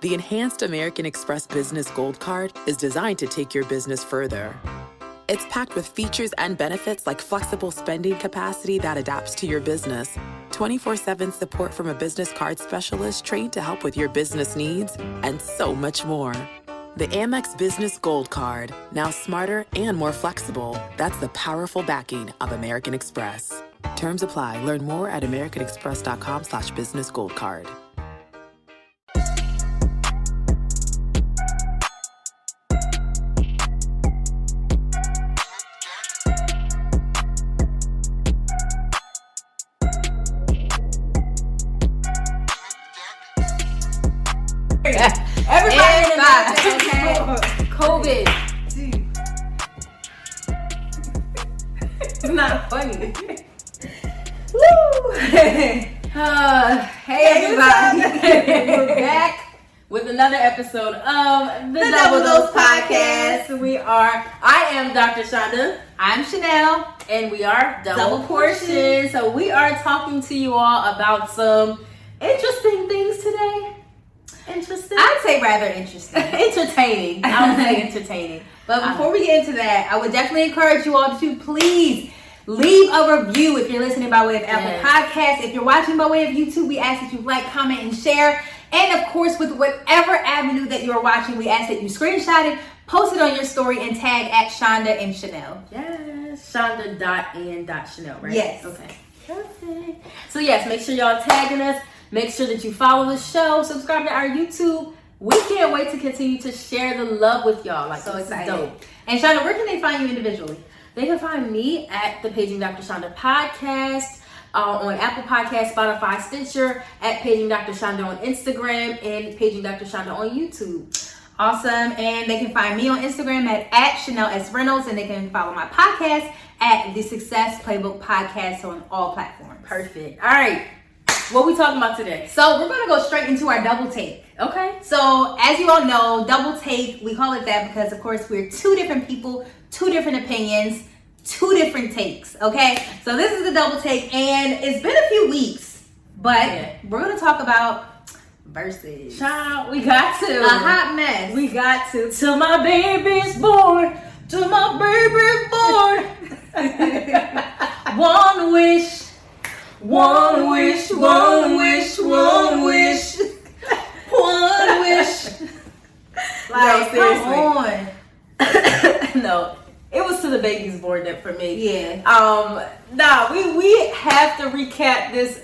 The Enhanced American Express Business Gold Card is designed to take your business further. It's packed with features and benefits like flexible spending capacity that adapts to your business, 24/7 support from a business card specialist trained to help with your business needs, and so much more. The Amex Business Gold Card, now smarter and more flexible. That's the powerful backing of American Express. Terms apply. Learn more at americanexpress.com/businessgoldcard. Everybody in COVID. It's not funny. Woo! Hey everybody. We're back with another episode of the Double Dose Podcast. I am Dr. Shonda. I'm Chanel. And we are Double Portion. So we are talking to you all about some interesting things today. Interesting? I'd say rather interesting. Entertaining. I would say entertaining. But before we get into that, I would definitely encourage you all to please leave a review if you're listening by way of Apple Podcasts. If you're watching by way of YouTube, we ask that you like, comment, and share. And of course, with whatever avenue that you're watching, we ask that you screenshot it, post it on your story, and tag at Shonda and Chanel. Yes. Shonda.and.Chanel, right? Yes. Okay. Perfect. So yes, make sure y'all tagging us. Make sure that you follow the show, subscribe to our YouTube. We can't wait to continue to share the love with y'all. Like, so excited. Dope. And Shonda, where can they find you individually? They can find me at the Paging Dr. Shonda podcast, on Apple Podcasts, Spotify, Stitcher, at Paging Dr. Shonda on Instagram, and Paging Dr. Shonda on YouTube. Awesome. And they can find me on Instagram at Chanel S. Reynolds, and they can follow my podcast at The Success Playbook Podcast on all platforms. Perfect. All right. What we talking about today? So we're going to go straight into our double take. Okay. So as you all know, double take, we call it that because of course we're two different people, two different opinions, two different takes. Okay. So this is the double take, and it's been a few weeks, but we're going to talk about Verzus. Child, we got to. A hot mess. We got to. Till my baby's born. Till my baby's born. One wish. One wish, one wish, one wish, one wish. Like, no, come on. No, it was to the baby's born that for me. Yeah. We have to recap this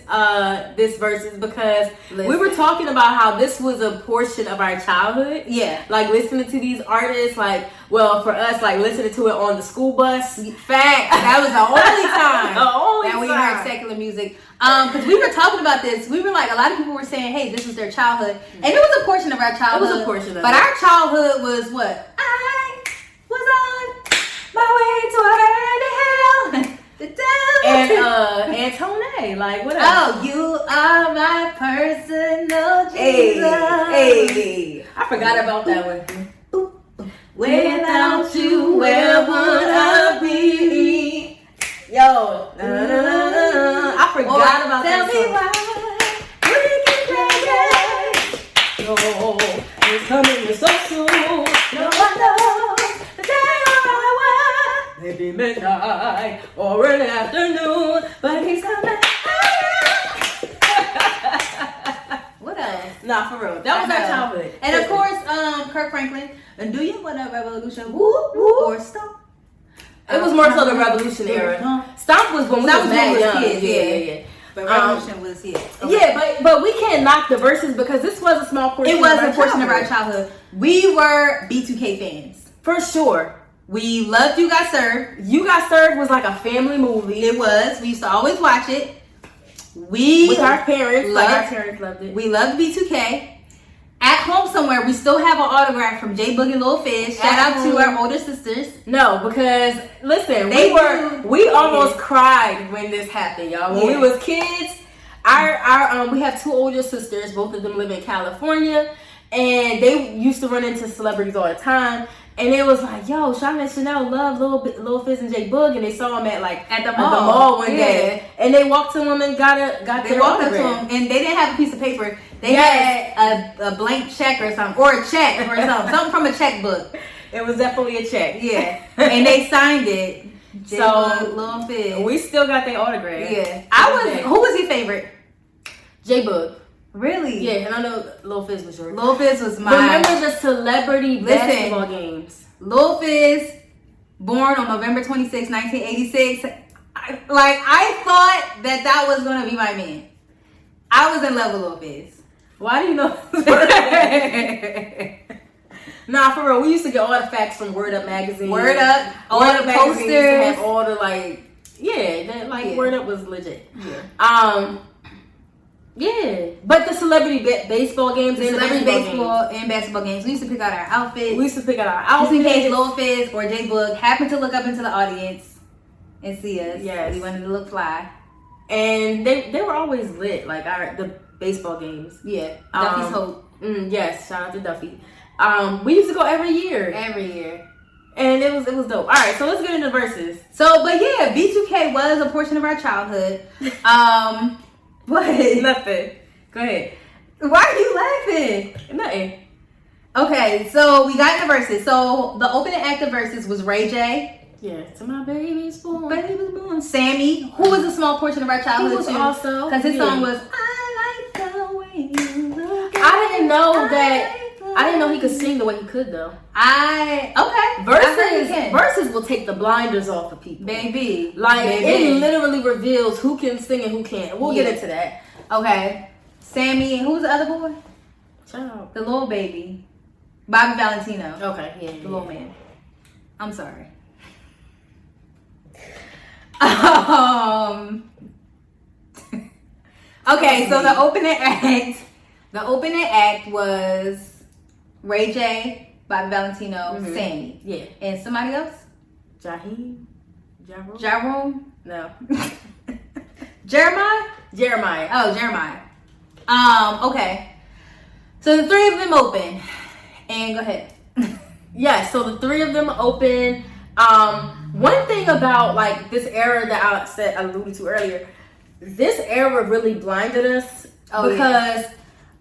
Verzus because we were talking about how this was a portion of our childhood. Yeah. Like listening to these artists, like, well, for us, like listening to it on the school bus. Fact. That was the only time that we heard secular music. Because we were talking about this. We were like, a lot of people were saying, hey, this was their childhood. And it was a portion of our childhood. It was a portion of But it. our childhood was what? I was on my way to hell. The devil. And Tone, like, what else? Oh, you are my personal Jesus. Hey. I forgot about that one. Without you, where would I be? Yo, I forgot about that song. Tell me why we can play it. Oh, it's coming so soon. No one knows the day or hour. Maybe midnight or early afternoon, but he's coming. What else? Nah, for real. That was our childhood. And of course, Kirk Franklin. And do you want a revolution? Woo, woo, or stop? It was more so the revolution era. Stomp was when we was mad young. Kids, Yeah. But revolution was here. Okay. Yeah, but we can't knock the Verzus because this was a small portion. It was a portion of our childhood. We were B2K fans. For sure. We loved You Got Served. You Got Served was like a family movie. It was. We used to always watch it. With our parents. Our parents loved it. We loved B2K. At home somewhere, we still have an autograph from J Boogie Lil Fish. Shout out to our older sisters. No, because listen, we almost cried when this happened, y'all. When we was kids, we have two older sisters. Both of them live in California, and they used to run into celebrities all the time. And it was like, yo, Sean and Chanel love Lil Fizz and J Boog, and they saw him at the mall one day, and they walked to him and got they walked up to him, and they didn't have a piece of paper. They had a blank check or something, or a check or something from a checkbook. It was definitely a check. Yeah, and they signed it. So Lil Fizz, we still got their autograph. Yeah, who was your favorite? J Boog. Really? Yeah, and I know Lil Fizz was yours. Lil Fizz was mine. Remember the celebrity basketball games? Lil Fizz, born on November 26, 1986. I thought that was gonna be my man. I was in love with Lil Fizz. Why do you know? Nah, for real. We used to get all the facts from Word Up magazine. Word Up, all the posters, all the Word Up was legit. Yeah. Yeah, but the celebrity baseball games, and basketball games. We used to pick out our outfits. Just in case Lil Fizz or J Boog happened to look up into the audience and see us. Yes, we wanted to look fly, and they were always lit. Like the baseball games. Yeah, Duffy's Hope. Yes, shout out to Duffy. We used to go every year, and it was dope. All right, so let's get into Versus. But yeah, B2K was a portion of our childhood. What? Nothing. Go ahead. Why are you laughing? Nothing. Okay, so we got into Versus. So the opening act of Versus was Ray J. Yeah, to my baby's born. Sammy, who was a small portion of our childhood was too. Also, because his song was I like the way you look. I didn't know he could sing the way he could though. Versus will take the blinders off of people, baby. It literally reveals who can sing and who can't. We'll get into that. Okay, Sammy and who's the other boy? Child. The little baby, Bobby Valentino. Okay, yeah, the little man. I'm sorry. Okay, so the opening act was Ray J, Bobby Valentino, Sammy. Yeah. And somebody else? Jaroom? No. Jeremiah. Oh, Jeremiah. Okay. So the three of them open. And go ahead. Yes, so the three of them open. One thing about this era that I alluded to earlier, this era really blinded us because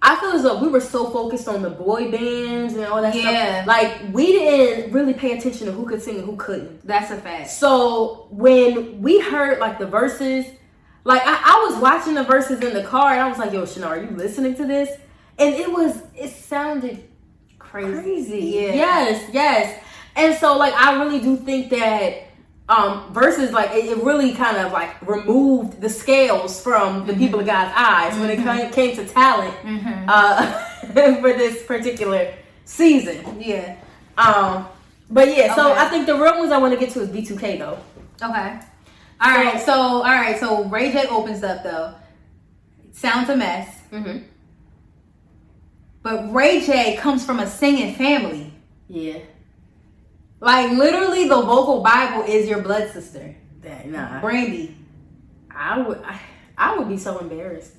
I feel as though we were so focused on the boy bands and all that stuff. We didn't really pay attention to who could sing and who couldn't. That's a fact. So when we heard the verses, I was watching the verses in the car and I was like, yo, Shana, are you listening to this? And it sounded crazy. Yeah. Yes. And so I really do think that Versus it really kind of removed the scales from the people of God's eyes when it came to talent for this particular season. Yeah. But yeah, so I think the real ones I want to get to is B2K though. Okay. All right. So Ray J opens up though. Sounds a mess. But Ray J comes from a singing family. Yeah. Literally, the vocal Bible is your blood sister. Nah. Brandy. I would be so embarrassed.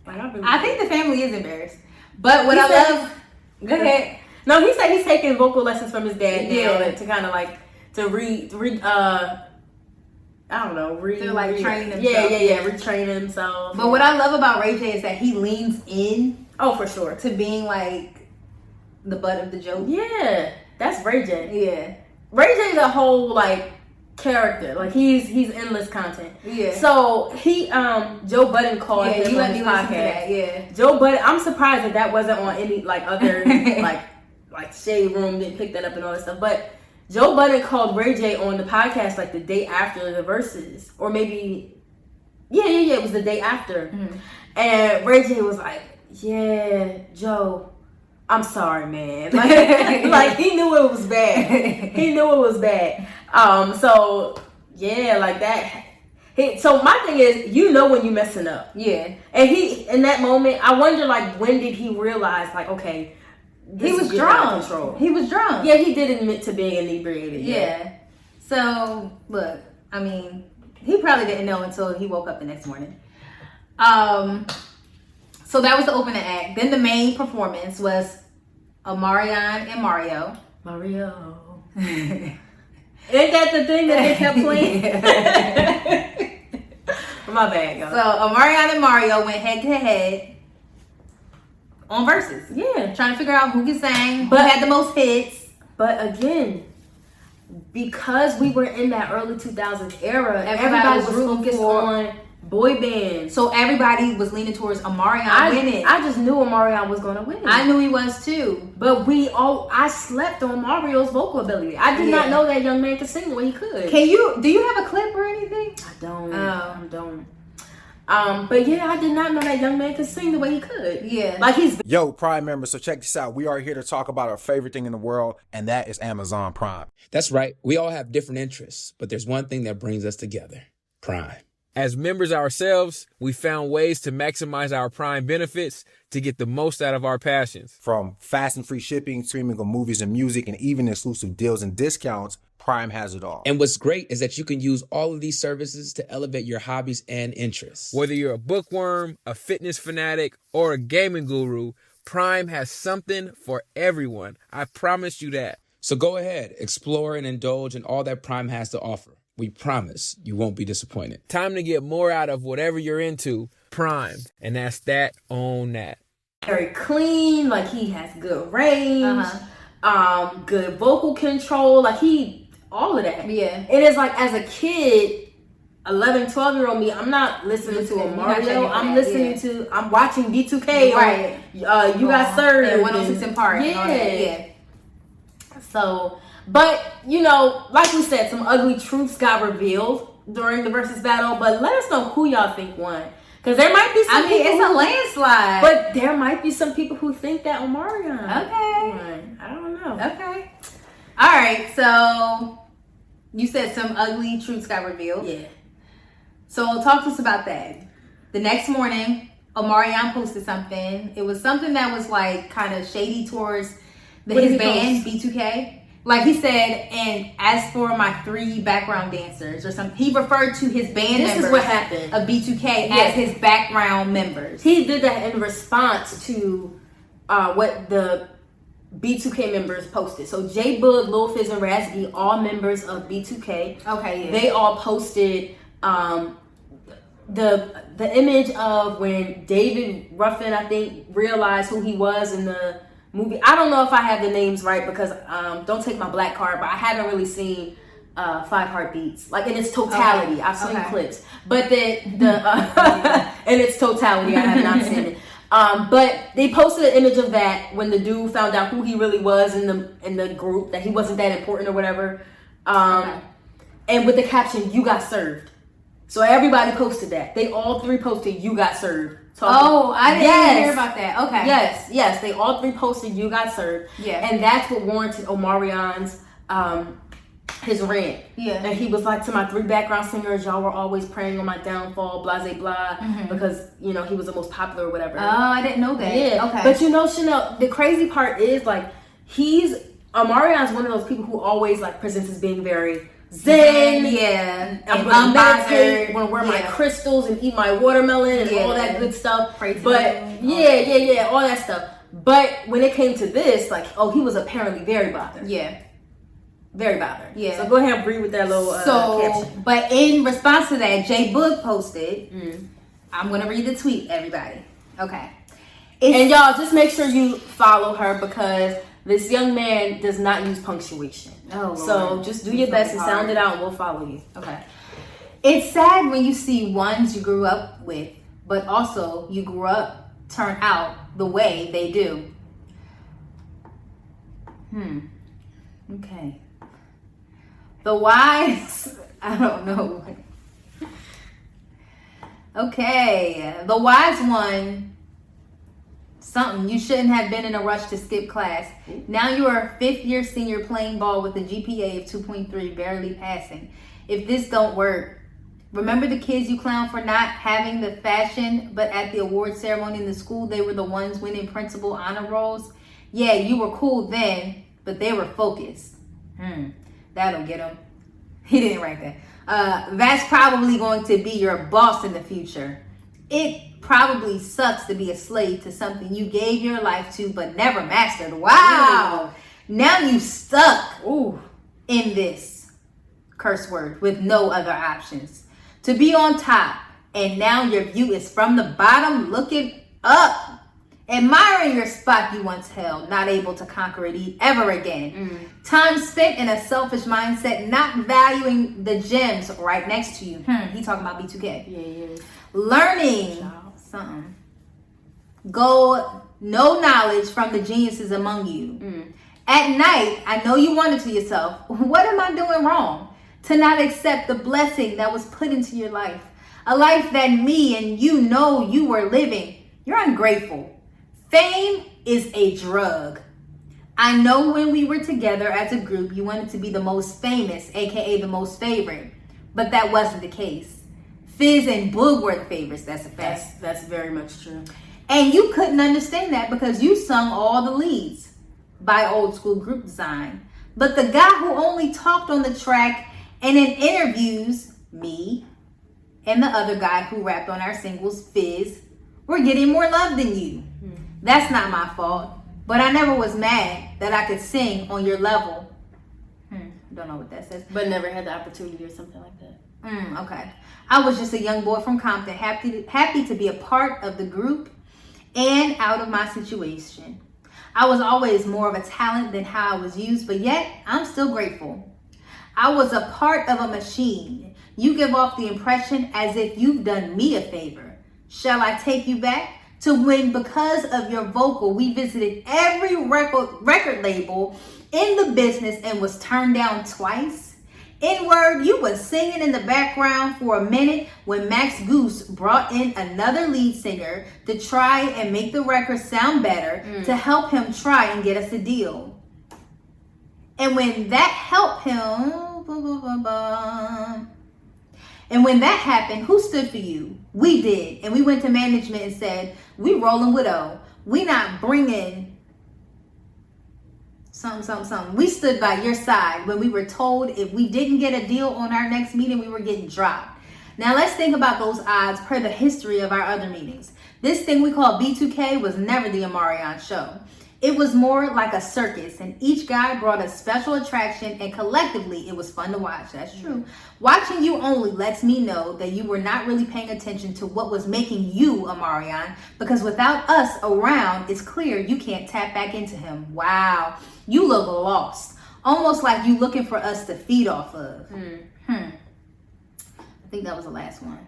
I think the family is embarrassed. But what I love... Go ahead. No, he said he's taking vocal lessons from his dad now to kind of train himself. Yeah, retrain himself. But what I love about Ray J is that he leans in. Oh, for sure. To being the butt of the joke. Yeah. That's Ray J. Yeah. Ray J's a whole character. He's endless content. Yeah. So he Joe Budden called him on his podcast. Yeah. Joe Budden, I'm surprised that wasn't on any other Shade Room didn't pick that up and all that stuff. But Joe Budden called Ray J on the podcast the day after the Versus. Or maybe it was the day after. And Ray J was like, yeah, Joe, I'm sorry, man. He knew it was bad. He knew it was bad. So yeah, that. So my thing is, when you messing up. Yeah. And he, in that moment, I wonder, when did he realize, okay, he was drunk. He was drunk. Yeah, he did admit to being inebriated. Yeah. So look, I mean, he probably didn't know until he woke up the next morning. So that was the opening act. Then the main performance was Omarion and Mario. Ain't that the thing that they kept playing? My bad, y'all. So Omarion and Mario went head to head on Versus. Yeah. Trying to figure out who could sing, who had the most hits. But again, because we were in that early 2000s era, Everybody everybody was was focused on boy bands. So everybody was leaning towards Omarion winning. I just knew Omarion was gonna win. I knew he was too. But I slept on Mario's vocal ability. I did not know that young man could sing the way he could. Do you have a clip or anything? I don't. I don't. But yeah, I did not know that young man could sing the way he could. Yeah. Like he's... Yo, Prime members, so check this out. We are here to talk about our favorite thing in the world, and that is Amazon Prime. That's right. We all have different interests, but there's one thing that brings us together. Prime. As members ourselves, we found ways to maximize our Prime benefits to get the most out of our passions. From fast and free shipping, streaming of movies and music, and even exclusive deals and discounts, Prime has it all. And what's great is that you can use all of these services to elevate your hobbies and interests. Whether you're a bookworm, a fitness fanatic, or a gaming guru, Prime has something for everyone. I promise you that. So go ahead, explore and indulge in all that Prime has to offer. We promise you won't be disappointed. Time to get more out of whatever you're into. Prime. And that's that on that. Very clean. Like he has good range. Good vocal control. Like all of that. Yeah. It is like as a kid, 11, 12-year-old me, I'm not listening to a Mario. I'm listening to, I'm watching B2K. Right. Or, you got served. And 106 in Park. Yeah. So, but, you know, like we said, some ugly truths got revealed during the Versus battle. But let us know who y'all think won. Because there might be some people. It's a landslide. But there might be some people who think that Omarion Okay. won. I don't know. Okay. All right. So you said some ugly truths got revealed. Yeah. So talk to us about that. The next morning, Omarion posted something. It was something that was like kind of shady towards his band, B2K. Like he said, and as for my 3 background dancers or something, he referred to his band members is what happened. of B2K as his background members. He did that in response to what the B2K members posted. So J Boog, Lil Fizz, and Razzy, all members of B2K. Okay, yeah. They all posted the image of when David Ruffin, I think, realized who he was in the movie. I don't know if I have the names right because don't take my black card, but I haven't really seen 5 Heartbeats like in its totality. Okay. I've seen clips, but the in its totality, I have not seen it. But they posted an image of that when the dude found out who he really was in the group, that he wasn't that important or whatever. And with the caption, "You got served." So everybody posted that. They all 3 posted, "You got served." I didn't hear about that. Okay. Yes. They all 3 posted, "You got served." Yeah. And that's what warranted Omarion's his rant. Yeah. And he was like, "To my 3 background singers, y'all were always praying on my downfall, blah, blah, blah," because, you know, he was the most popular or whatever. Oh, I didn't know that. Yeah. Okay. But you know, Chanel, the crazy part is like Omarion's one of those people who always like presents as being very zen. Yeah. I'm gonna meditate, gonna wear my crystals and eat my watermelon and all that good stuff. Crazy. But yeah, all that stuff. But when it came to this, like, he was apparently very bothered. Yeah. Very bothered. Yeah. So go ahead and breathe with that little caption. But in response to that, J Boog posted, I'm gonna read the tweet, everybody. Okay. And y'all, just make sure you follow her because this young man does not use punctuation. Oh, so Lord. just do your best and sound it out and we'll follow you. Okay. It's sad when you see ones you grew up with, but also you grew up turn out the way they do. Okay. The wise, I don't know. Okay. The wise one, something, you shouldn't have been in a rush to skip class. Now you are a 5th year senior playing ball with a GPA of 2.3, barely passing. If this don't work, remember the kids you clown for not having the fashion, but at the award ceremony in the school, they were the ones winning principal honor rolls? Yeah, you were cool then, but they were focused. That'll get them. He didn't write that. That's probably going to be your boss in the future. It probably sucks to be a slave to something you gave your life to but never mastered. Wow. Now you stuck. Ooh. in this curse word with no other options. To be on top and now your view is from the bottom looking up. Admiring your spot you once held, not able to conquer it ever again. Time spent in a selfish mindset, not valuing the gems right next to you. He talking about B2K. Yeah. Learning something. Go no knowledge from the geniuses among you. At night, I know you wonder to yourself, what am I doing wrong? To not accept the blessing that was put into your life. A life that me and you know you were living. You're ungrateful. Fame is a drug. I know when we were together as a group, you wanted to be the most famous, aka the most favorite. But that wasn't the case. Fizz and Boog were the favorites, that's a fact. That's very much true. And you couldn't understand that because you sung all the leads by old school group design. But the guy who only talked on the track and in interviews, me and the other guy who rapped on our singles, Fizz, were getting more love than you. That's not my fault, but I never was mad that I could sing on your level. Don't know what that says. But never had the opportunity or something like that. Okay. I was just a young boy from Compton, happy to be a part of the group and out of my situation. I was always more of a talent than how I was used, but yet I'm still grateful. I was a part of a machine. You give off the impression as if you've done me a favor. Shall I take you back to when, because of your vocal, we visited every record label in the business and was turned down twice? N-word, you was singing in the background for a minute when Max Goose brought in another lead singer to try and make the record sound better to help him try and get us a deal. And when that helped him, and when that happened, who stood for you? We did. And we went to management and said, we rolling with O. We not bringing something. We stood by your side when we were told if we didn't get a deal on our next meeting, we were getting dropped. Now let's think about those odds per the history of our other meetings. This thing we call B2K was never the Omarion show. It was more like a circus, and each guy brought a special attraction, and collectively, it was fun to watch. That's true. Watching you only lets me know that you were not really paying attention to what was making you Omarion, because without us around, it's clear you can't tap back into him. Wow. You look lost. Almost like you looking for us to feed off of. I think that was the last one.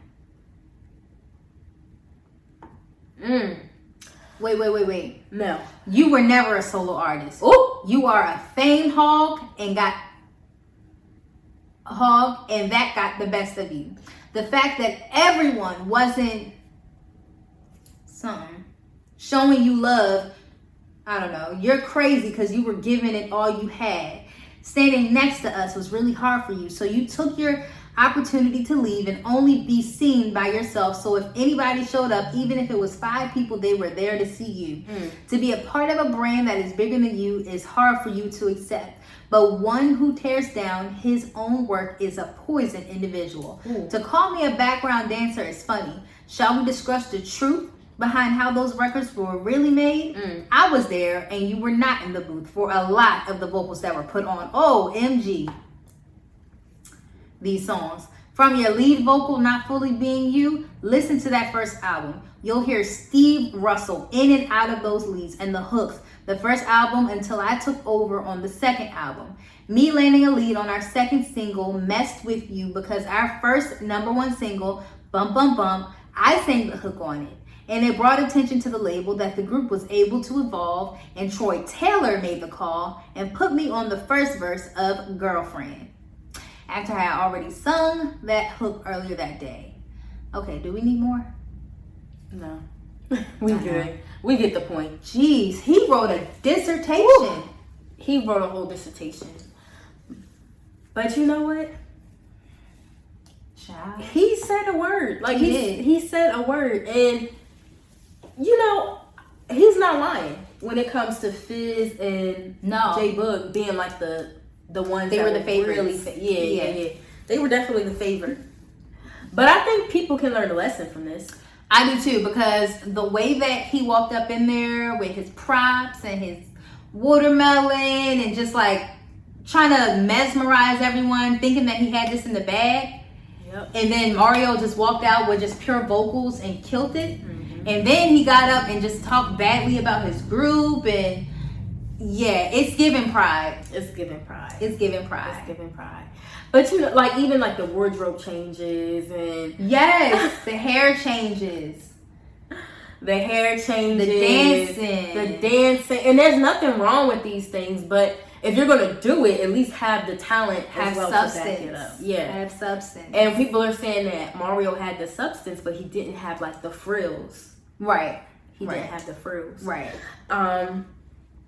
Wait. No. You were never a solo artist. Oh, You are a fame hog and that got the best of you. The fact that everyone wasn't showing you love, I don't know, you're crazy because you were giving it all you had. Standing next to us was really hard for you. So you took your opportunity to leave and only be seen by yourself. So if anybody showed up, even if it was 5 people, they were there to see you. To be a part of a brand that is bigger than you is hard for you to accept. But one who tears down his own work is a poison individual. To call me a background dancer is funny. Shall we discuss the truth behind how those records were really made? I was there and you were not in the booth for a lot of the vocals that were put on. OMG. These songs. From your lead vocal not fully being you, listen to that first album. You'll hear Steve Russell in and out of those leads and the hooks. The first album until I took over on the second album. Me landing a lead on our second single messed with you because our first #1 single, Bump Bump Bump, I sang the hook on it. And it brought attention to the label that the group was able to evolve, and Troy Taylor made the call and put me on the first verse of Girlfriend, after I had already sung that hook earlier that day. Okay, do we need more? no. We good. We get the point. Jeez, he wrote a dissertation. Woo. He wrote a whole dissertation. But you know what? Child. He said a word. Like He did. he said a word, and you know he's not lying when it comes to Fizz and No. J Boog being like the ones They that were the favorites. Really Yeah. yeah. They were definitely the favorite. But I think people can learn a lesson from this. I do too, because the way that he walked up in there with his props and his watermelon and just like trying to mesmerize everyone, thinking that he had this in the bag. Yep. And then Mario just walked out with just pure vocals and killed it. Mm-hmm. And then he got up and just talked badly about his group. And yeah, it's giving pride. It's giving pride. It's giving pride. It's giving pride. But you know, like even like the wardrobe changes and yes, the hair changes. The hair changes, the dancing, and there's nothing wrong with these things. But if you're gonna do it, at least have the talent, have well substance. To back it up. Yeah, have substance. And people are saying that Mario had the substance, but he didn't have like the frills. Right. He didn't have the frills. Right.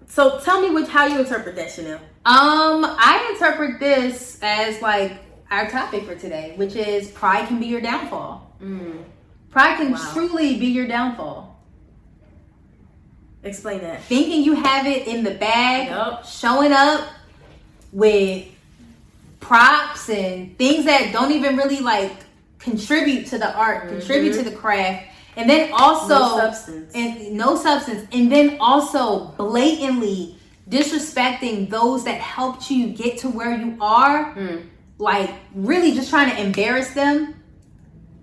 So tell me how you interpret that, Chanel. I interpret this as like our topic for today, which is pride can be your downfall. Pride can truly be your downfall. Explain that. Thinking you have it in the bag, showing up with props and things that don't even really like contribute to the art, contribute to the craft, and then also no substance, and then also blatantly disrespecting those that helped you get to where you are, like really just trying to embarrass them.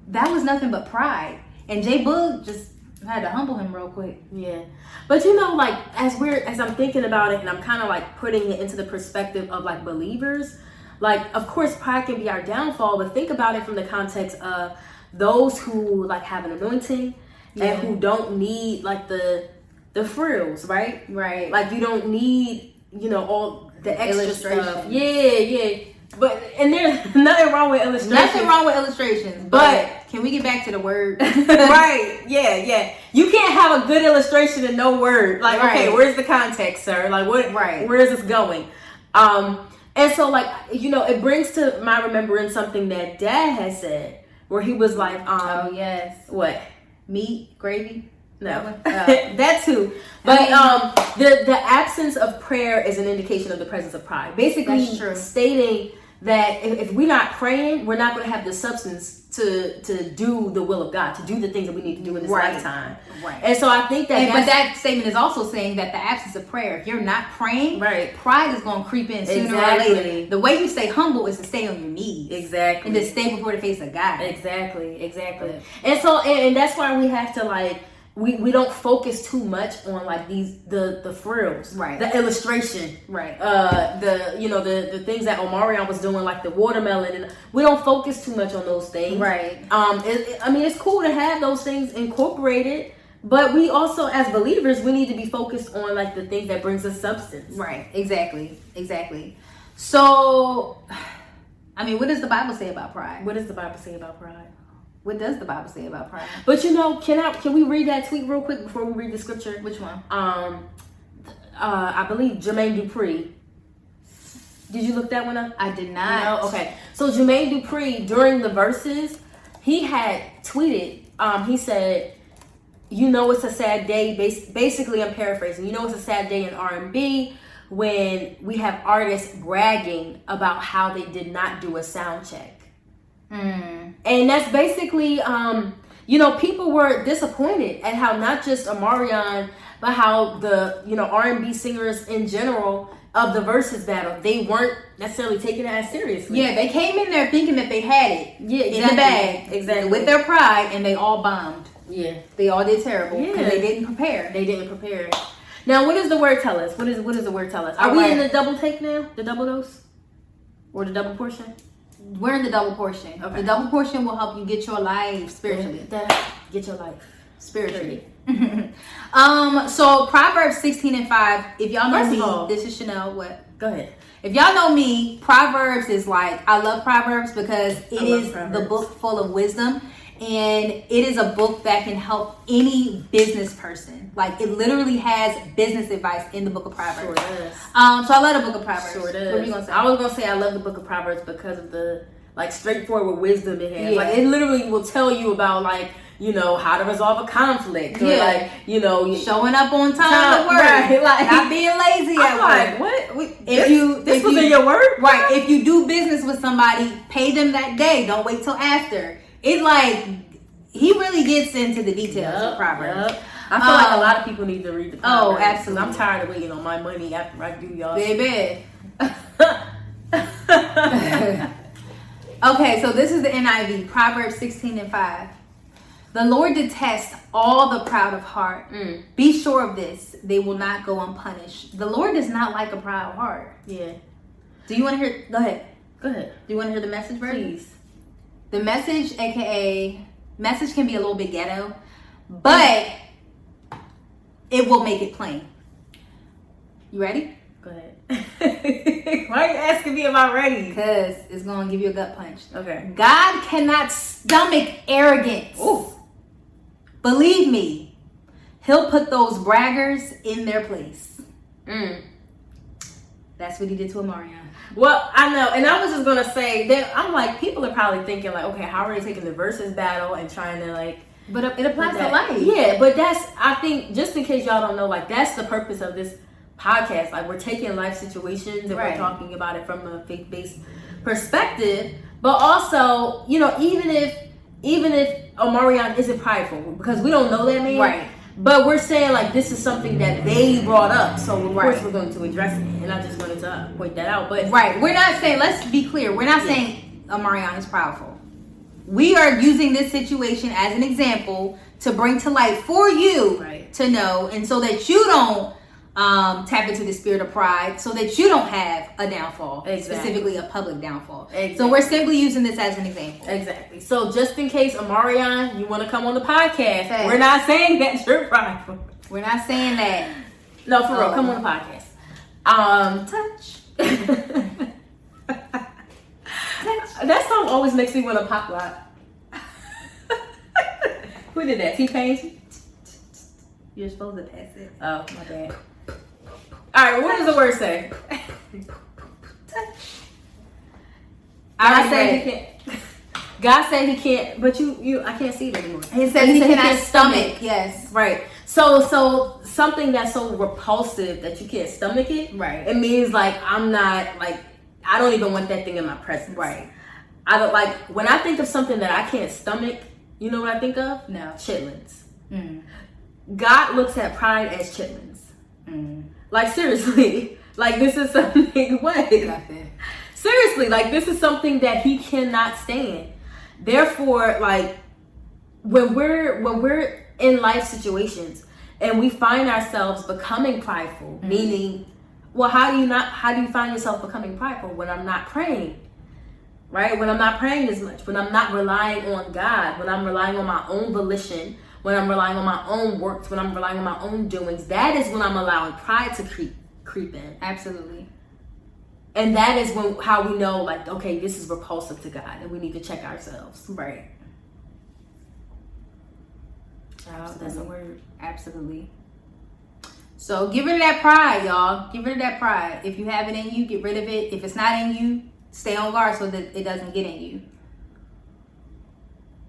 That was nothing but pride. And J Boog just had to humble him real quick. Yeah. But you know, like as I'm thinking about it and I'm kind of like putting it into the perspective of like believers, like of course pride can be our downfall, but think about it from the context of those who like have an anointing and who don't need like the frills, right? Right. Like you don't need, you know, all the extra stuff. Illustrations. Yeah. But and there's nothing wrong with illustrations. Nothing wrong with illustrations. But can we get back to the word? Right. Yeah. You can't have a good illustration and no word. Like, okay, where's the context, sir? Like, what? Right. Where is this going? And so, like, you know, it brings to my remembrance something that Dad has said, where he was like, oh yes, what? Meat, gravy. No, that too. But the absence of prayer is an indication of the presence of pride. Basically, stating that if we're not praying, we're not going to have the substance to do the will of God, to do the things that we need to do in this lifetime. Right. And so I think that, but that statement is also saying that the absence of prayer, if you're not praying, pride is going to creep in sooner or later. The way you stay humble is to stay on your knees, exactly, and to stay before the face of God. Exactly. And so, and that's why we have to like. We don't focus too much on like the frills, the illustration, the things that Omarion was doing, like the watermelon, and we don't focus too much on those things, right? I mean, it's cool to have those things incorporated, but we also, as believers, we need to be focused on like the things that brings us substance, right? Exactly. So, I mean, what does the Bible say about pride? What does the Bible say about pride? What does the Bible say about pride? But you know, can we read that tweet real quick before we read the scripture? Which one? I believe Jermaine Dupri. Did you look that one up? I did not. No? Okay. So Jermaine Dupri, during the Verzus, he had tweeted, he said, you know it's a sad day, basically I'm paraphrasing, you know it's a sad day in R&B when we have artists bragging about how they did not do a sound check. And that's basically, people were disappointed at how not just Omarion, but how the, R&B singers in general of the Versus battle, they weren't necessarily taking it as seriously. Yeah, they came in there thinking that they had it in the bag. Exactly. With their pride, and they all bombed. Yeah. They all did terrible because they didn't prepare. Now, what does the word tell us? What does the word tell us? Are we in the double take now? The double dose? Or the double portion? We're in the double portion. Okay. The double portion will help you get your life spiritually. Get your life spiritually. So Proverbs 16:5. If y'all know me, this is Chanel. What? Go ahead. If y'all know me, Proverbs is like, I love Proverbs because it is the book full of wisdom. And it is a book that can help any business person. Like, it literally has business advice in the book of Proverbs. Sure does. So I love the book of Proverbs. Sure does. What are you gonna say? I was gonna say I love the book of Proverbs because of the straightforward wisdom it has. Like, it literally will tell you about how to resolve a conflict. Or showing up on time to work. Right, not being lazy at work. What? This was in your word? Right. If you do business with somebody, pay them that day. Don't wait till after. It's like, he really gets into the details of Proverbs. I feel like a lot of people need to read the Proverbs. Oh, absolutely. I'm tired of waiting on my money after I do y'all. Baby. Okay, so this is the NIV, Proverbs 16:5. The Lord detests all the proud of heart. Be sure of this, they will not go unpunished. The Lord does not like a proud heart. Yeah. Do you want to hear? Go ahead. Go ahead. Do you want to hear the message version? Please. The message, aka message, can be a little bit ghetto, but it will make it plain. You ready? Go ahead. Why are you asking me if I'm ready? Because it's going to give you a gut punch. Okay. God cannot stomach arrogance. Ooh. Believe me, he'll put those braggers in their place. That's what he did to Amarion. Well, I know, and I was just gonna say that I'm like, people are probably thinking like, okay, how are they taking the Versus battle and trying to like, But it applies to that, life. yeah, but I think, just in case y'all don't know, like that's the purpose of this podcast. Like we're taking life situations and Right. we're talking about it from a faith-based perspective, but also, you know, even if Omarion isn't prideful, because we don't know that man, Right. But we're saying like this is something that they brought up, so of Right. course we're going to address it, and I just wanted to point that out. But Right. We're not saying, let's be clear, we're not saying Amarion is proudful. We are using this situation as an example to bring to light for you Right. to know, and so that you don't tap into the spirit of pride, so that you don't have a downfall, Exactly. specifically a public downfall. Exactly. So we're simply using this as an example. Exactly. So just in case Omarion, you want to come on the podcast, Facts. we're not saying that you're prideful. We're not saying that. No, for real, come on the podcast. Touch. That song always makes me want to pop lock. Who did that? T-Pain? You're supposed to pass it. Oh, my bad. All right, what does the word say? God said he can't. God said he can't, but I can't see it anymore. He said he cannot stomach. Yes. Right. So something that's so repulsive that you can't stomach it. Right. It means like I'm not like I don't even want that thing in my presence. Right. I don't like when I think of something that I can't stomach. You know what I think of? No. Chitlins. Mm. God looks at pride as chitlins. Mm. Like seriously, like this is something. What? Nothing. Seriously, like this is something that he cannot stand. Therefore, like when we're in life situations and we find ourselves becoming prideful, meaning, well, how do you find yourself becoming prideful? When I'm not praying, right? When I'm not praying as much, when I'm not relying on God, when I'm relying on my own volition, when I'm relying on my own works, when I'm relying on my own doings, that is when I'm allowing pride to creep in. Absolutely. And that is how we know, like, okay, this is repulsive to God, and we need to check ourselves. Right. That's a word. Absolutely. So get rid of that pride, y'all. Get rid of that pride. If you have it in you, get rid of it. If it's not in you, stay on guard so that it doesn't get in you.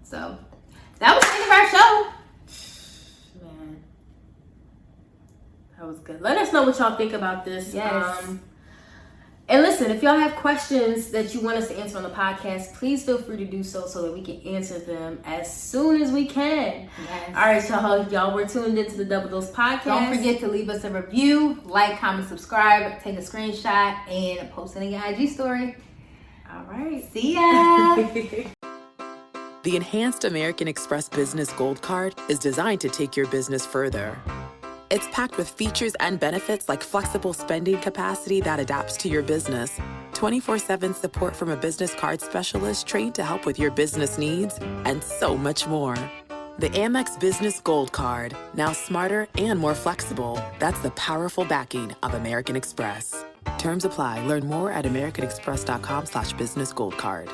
So that was the end of our show. Man, that was good. Let us know what y'all think about this. Yes. And listen, if y'all have questions that you want us to answer on the podcast, please feel free to do so that we can answer them as soon as we can. Yes. All right, y'all, we're tuned into the Double Dose Podcast. Don't forget to leave us a review, like, comment, subscribe, take a screenshot, and post it in your IG story. All right. See ya. The Enhanced American Express Business Gold Card is designed to take your business further. It's packed with features and benefits like flexible spending capacity that adapts to your business, 24/7 support from a business card specialist trained to help with your business needs, and so much more. The Amex Business Gold Card, now smarter and more flexible. That's the powerful backing of American Express. Terms apply. Learn more at americanexpress.com/businessgoldcard.